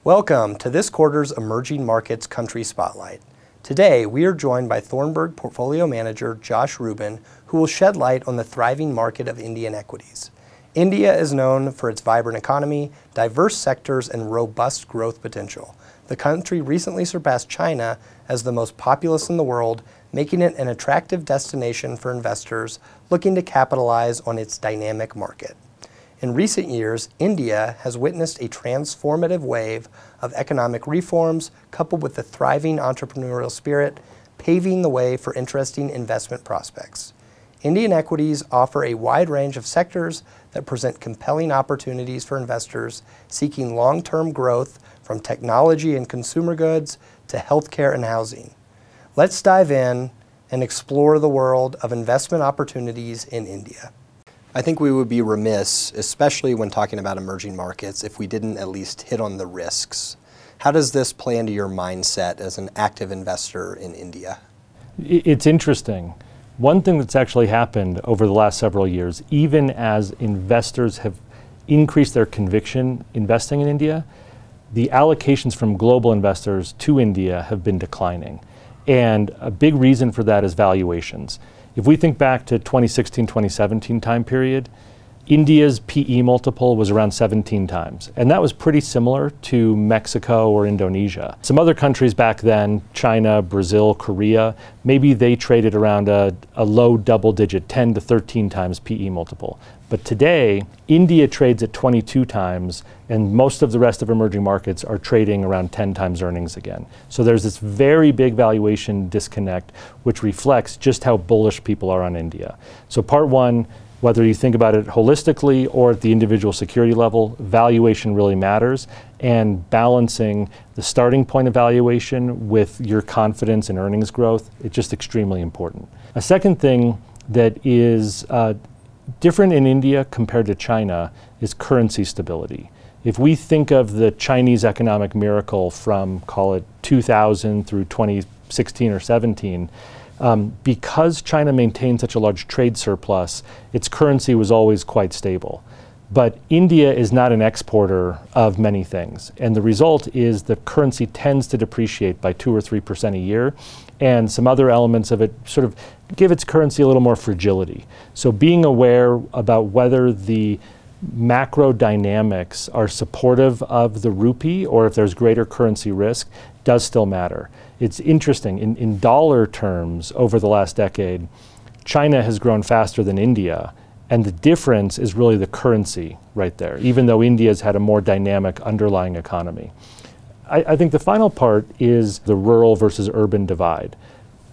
Welcome to this quarter's Emerging Markets Country Spotlight. Today, we are joined by Thornburg Portfolio Manager Josh Rubin, who will shed light on the thriving market of Indian equities. India is known for its vibrant economy, diverse sectors, and robust growth potential. The country recently surpassed China as the most populous in the world, making it an attractive destination for investors looking to capitalize on its dynamic market. In recent years, India has witnessed a transformative wave of economic reforms coupled with a thriving entrepreneurial spirit, paving the way for interesting investment prospects. Indian equities offer a wide range of sectors that present compelling opportunities for investors seeking long-term growth from technology and consumer goods to healthcare and housing. Let's dive in and explore the world of investment opportunities in India. I think we would be remiss, especially when talking about emerging markets, if we didn't at least hit on the risks. How does this play into your mindset as an active investor in India? It's interesting. One thing that's actually happened over the last several years, even as investors have increased their conviction investing in India, the allocations from global investors to India have been declining. And a big reason for that is valuations. If we think back to 2016-2017 time period, India's PE multiple was around 17 times. And that was pretty similar to Mexico or Indonesia. Some other countries back then, China, Brazil, Korea, maybe they traded around a low double-digit 10 to 13 times PE multiple. But today, India trades at 22 times, and most of the rest of emerging markets are trading around 10 times earnings again. So there's this very big valuation disconnect, which reflects just how bullish people are on India. So part one, whether you think about it holistically or at the individual security level, valuation really matters, and balancing the starting point of valuation with your confidence in earnings growth, it's just extremely important. A second thing that is different in India compared to China is currency stability. If we think of the Chinese economic miracle from, call it 2000 through 2016 or 17, because China maintained such a large trade surplus, its currency was always quite stable. But India is not an exporter of many things. And the result is the currency tends to depreciate by 2 or 3% a year. And some other elements of it sort of give its currency a little more fragility. So being aware about whether the macro dynamics are supportive of the rupee or if there's greater currency risk does still matter. It's interesting, in dollar terms over the last decade, China has grown faster than India, and the difference is really the currency right there, even though India's had a more dynamic underlying economy. I think the final part is the rural versus urban divide.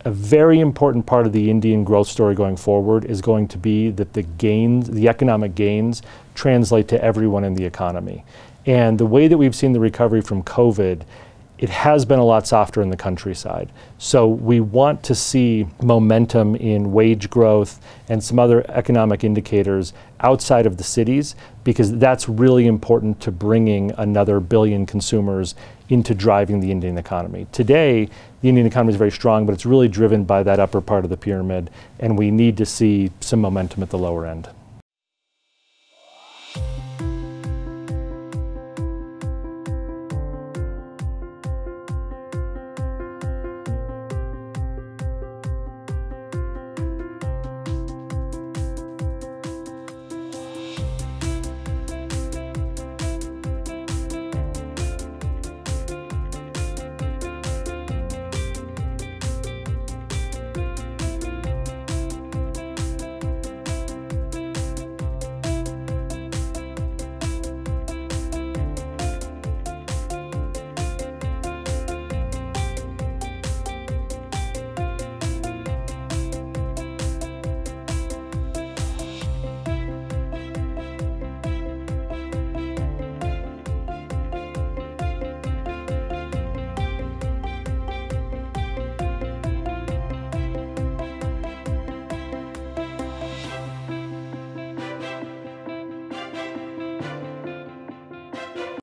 A very important part of the Indian growth story going forward is going to be that the economic gains translate to everyone in the economy. And the way that we've seen the recovery from COVID, it has been a lot softer in the countryside. So we want to see momentum in wage growth and some other economic indicators outside of the cities, because that's really important to bringing another billion consumers into driving the Indian economy. Today, the Indian economy is very strong, but it's really driven by that upper part of the pyramid, and we need to see some momentum at the lower end.